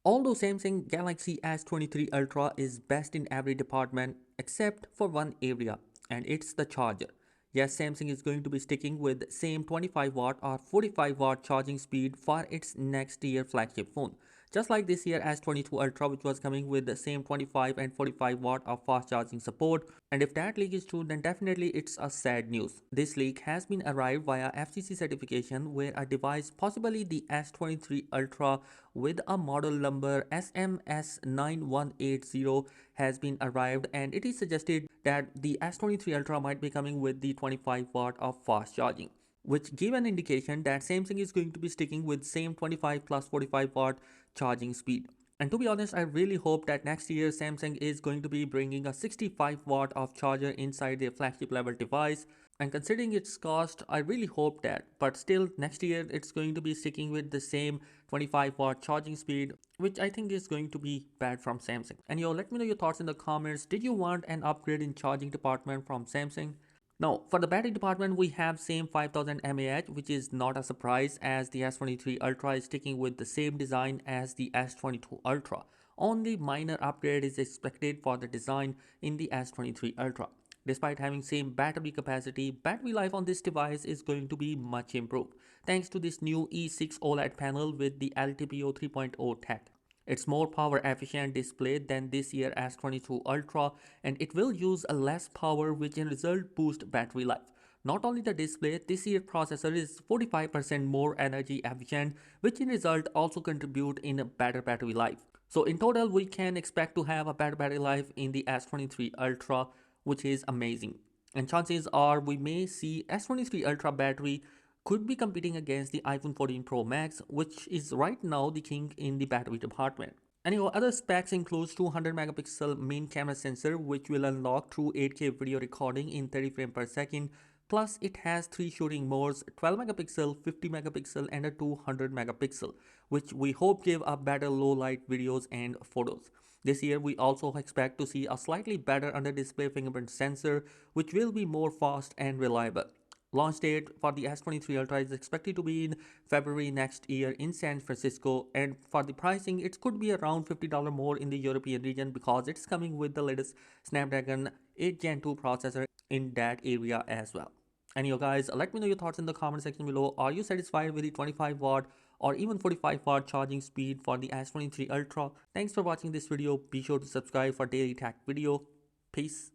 Although Samsung Galaxy S23 Ultra is best in every department except for one area, and it's the charger. Yes, Samsung is going to be sticking with same 25 watt or 45 watt charging speed for its next year flagship phone. Just like this year S22 Ultra, which was coming with the same 25 and 45 watt of fast charging support. And if that leak is true, then definitely it's a sad news. This leak has been arrived via FCC certification, where a device, possibly the S23 Ultra with a model number SMS9180, has been arrived, and it is suggested that the S23 Ultra might be coming with the 25 watt of fast charging, which give an indication that Samsung is going to be sticking with same 25 plus 45 watt charging speed. And to be honest, I really hope that next year Samsung is going to be bringing a 65 watt of charger inside their flagship level device. And considering its cost, I really hope that. But still, next year it's going to be sticking with the same 25 watt charging speed, which I think is going to be bad from Samsung. And yo, let me know your thoughts in the comments. Did you want an upgrade in charging department from Samsung? Now, for the battery department, we have same 5000 mAh, which is not a surprise as the S23 Ultra is sticking with the same design as the S22 Ultra. Only minor upgrade is expected for the design in the S23 Ultra. Despite having same battery capacity, battery life on this device is going to be much improved thanks to this new E6 OLED panel with the LTPO 3.0 tech. It's more power efficient display than this year S22 Ultra, and it will use a less power, which in result boost battery life. Not only the display, this year processor is 45% more energy efficient, which in result also contribute in a better battery life. So in total, we can expect to have a better battery life in the S23 Ultra, which is amazing. And chances are we may see S23 Ultra battery could be competing against the iPhone 14 Pro Max, which is right now the king in the battery department. And your other specs includes 200 megapixel main camera sensor, which will unlock through 8K video recording in 30 frames per second. Plus, it has 3 shooting modes: 12 megapixel, 50 megapixel, and a 200 megapixel, which we hope give a better low light videos and photos. This year, we also expect to see a slightly better under display fingerprint sensor, which will be more fast and reliable. Launch date for the S23 Ultra is expected to be in February next year in San Francisco, and for the pricing, it could be around $50 more in the European region because it's coming with the latest Snapdragon 8 Gen 2 processor in that area as well. And you guys, let me know your thoughts in the comment section below. Are you satisfied with the 25 watt or even 45 watt charging speed for the S23 Ultra? Thanks for watching this video. Be sure to subscribe for daily tech video. Peace.